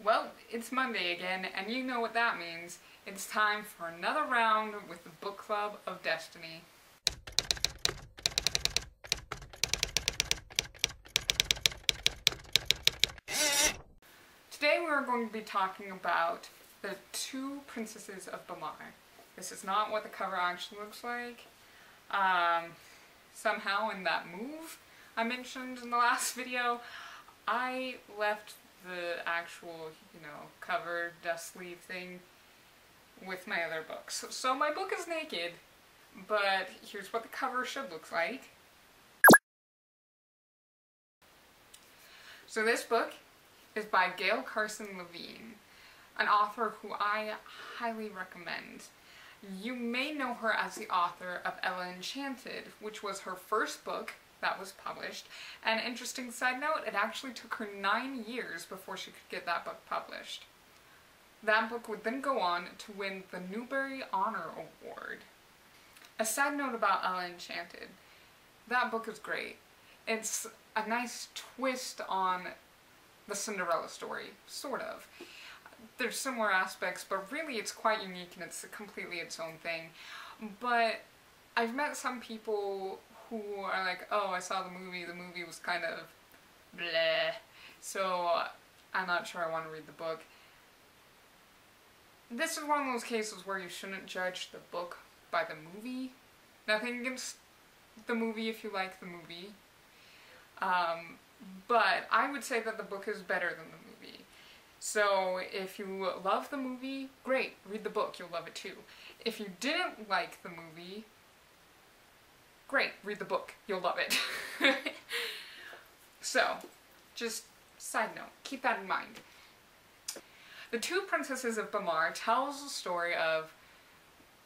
Well, it's Monday again, and you know what that means. It's time for another round with the Book Club of Destiny. Today we are going to be talking about the Two Princesses of Bamarre. This is not what the cover actually looks like. Somehow in that move I mentioned in the last video, I left the actual, cover dust sleeve thing with my other books. So my book is naked, but here's what the cover should look like. So this book is by Gail Carson Levine, an author who I highly recommend. You may know her as the author of Ella Enchanted, which was her first book that was published. And interesting side note, it actually took her 9 years before she could get that book published. That book would then go on to win the Newbery Honor Award. A side note about Ella Enchanted, that book is great. It's a nice twist on the Cinderella story, sort of. There's similar aspects, but really it's quite unique and it's completely its own thing. But I've met some people who are like, oh, I saw the movie was kind of bleh, so I'm not sure I want to read the book. This is one of those cases where you shouldn't judge the book by the movie. Nothing against the movie if you like the movie. But I would say that the book is better than the movie. So if you love the movie, great, read the book, you'll love it too. If you didn't like the movie, great, read the book, you'll love it. So, just side note, keep that in mind. The Two Princesses of Bamarre tells the story of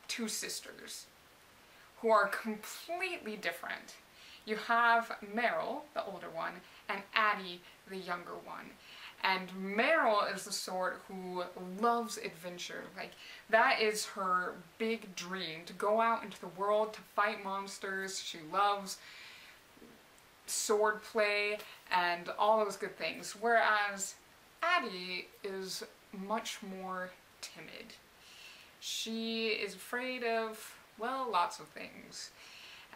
two sisters who are completely different. You have Meryl, the older one, and Addie, the younger one. And Meryl is the sort who loves adventure. Like, that is her big dream, to go out into the world, to fight monsters. She loves sword play and all those good things. Whereas Addie is much more timid. She is afraid of, well, lots of things.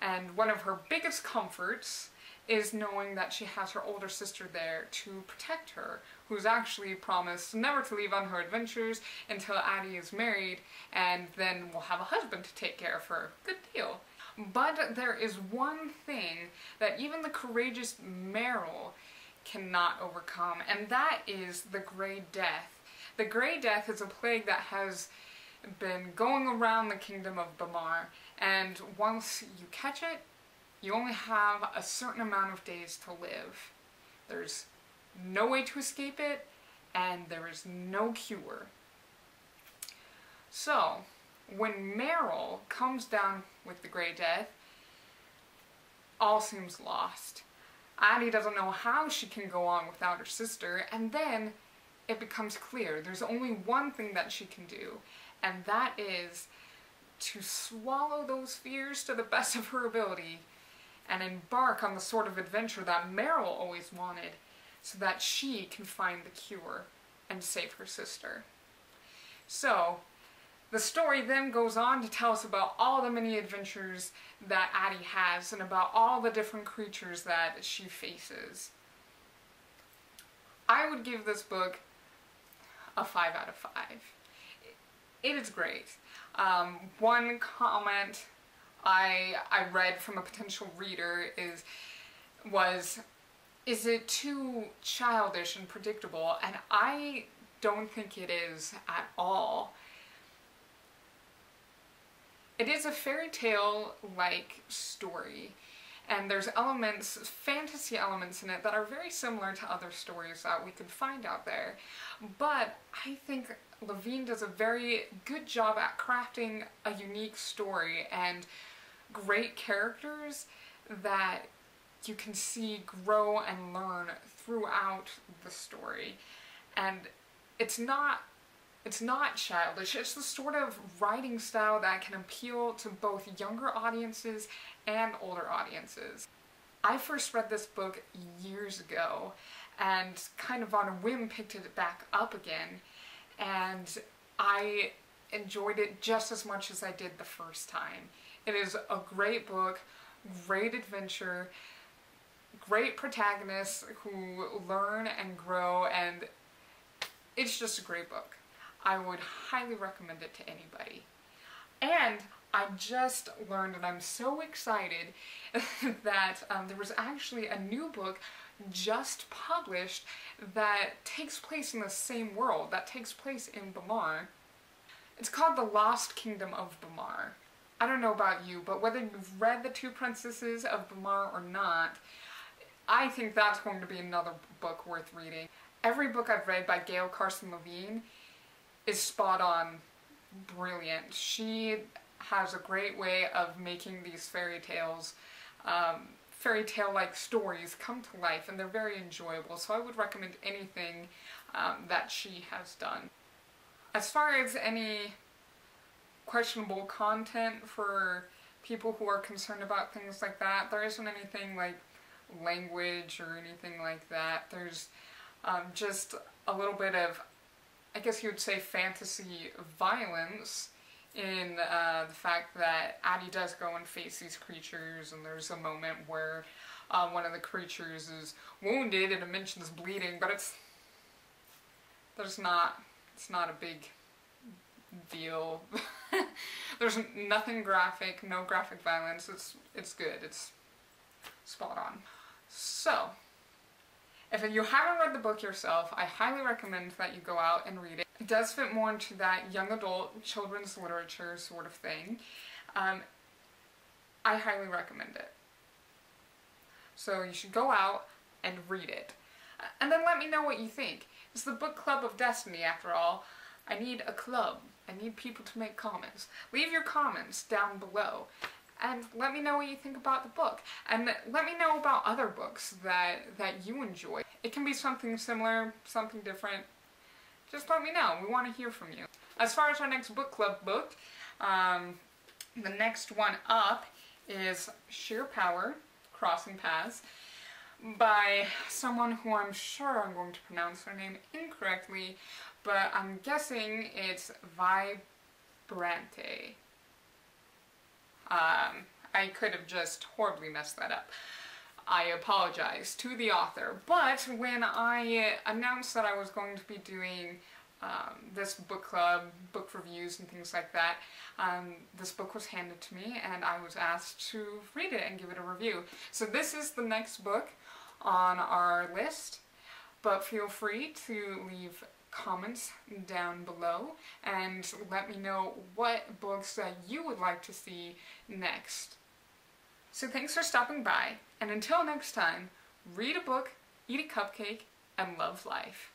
And one of her biggest comforts is knowing that she has her older sister there to protect her, who's actually promised never to leave on her adventures until Addie is married, and then will have a husband to take care of her. Good deal. But there is one thing that even the courageous Meryl cannot overcome, and that is the Grey Death. The Grey Death is a plague that has been going around the kingdom of Bamarre, and once you catch it, you only have a certain amount of days to live. There's no way to escape it, and there is no cure. So, when Meryl comes down with the Grey Death, all seems lost. Addie doesn't know how she can go on without her sister, and then it becomes clear there's only one thing that she can do, and that is to swallow those fears to the best of her ability and embark on the sort of adventure that Meryl always wanted, so that she can find the cure and save her sister. So, the story then goes on to tell us about all the many adventures that Addie has and about all the different creatures that she faces. I would give this book a 5 out of 5. It is great. One comment I read from a potential reader was, is it too childish and predictable? And I don't think it is at all. It is a fairy tale-like story, and there's elements, fantasy elements in it that are very similar to other stories that we could find out there. But I think Levine does a very good job at crafting a unique story and great characters that you can see grow and learn throughout the story. And it's not childish. It's the sort of writing style that can appeal to both younger audiences and older audiences. I first read this book years ago, and kind of on a whim picked it back up again, and I enjoyed it just as much as I did the first time. It is a great book, great adventure, great protagonists who learn and grow, and it's just a great book. I would highly recommend it to anybody. And I just learned, and I'm so excited, that there was actually a new book just published that takes place in the same world, that takes place in Bamarre. It's called The Lost Kingdom of Bamarre. I don't know about you, but whether you've read The Two Princesses of Bamarre or not, I think that's going to be another book worth reading. Every book I've read by Gail Carson Levine is spot on brilliant. She has a great way of making these fairy tales, fairy tale-like stories come to life, and they're very enjoyable, so I would recommend anything that she has done. As far as any questionable content for people who are concerned about things like that, there isn't anything like language or anything like that. There's just a little bit of, I guess you would say, fantasy violence in the fact that Addie does go and face these creatures, and there's a moment where one of the creatures is wounded and it mentions bleeding, but it's not a big deal. There's nothing graphic, no graphic violence. It's good. It's spot on. So, if you haven't read the book yourself, I highly recommend that you go out and read it. It does fit more into that young adult children's literature sort of thing. I highly recommend it. So you should go out and read it. And then let me know what you think. It's the book club of destiny, after all. I need a club. I need people to make comments. Leave your comments down below. And let me know what you think about the book. And let me know about other books that you enjoy. It can be something similar, something different. Just let me know. We want to hear from you. As far as our next book club book, the next one up is Sheer Power, Crossing Paths, by someone who I'm sure I'm going to pronounce their name incorrectly, but I'm guessing it's Vibrante. I could have just horribly messed that up. I apologize to the author, but when I announced that I was going to be doing this book club, book reviews and things like that, this book was handed to me and I was asked to read it and give it a review. So this is the next book on our list, but feel free to leave comments down below and let me know what books that you would like to see next. So thanks for stopping by, and until next time, read a book, eat a cupcake, and love life.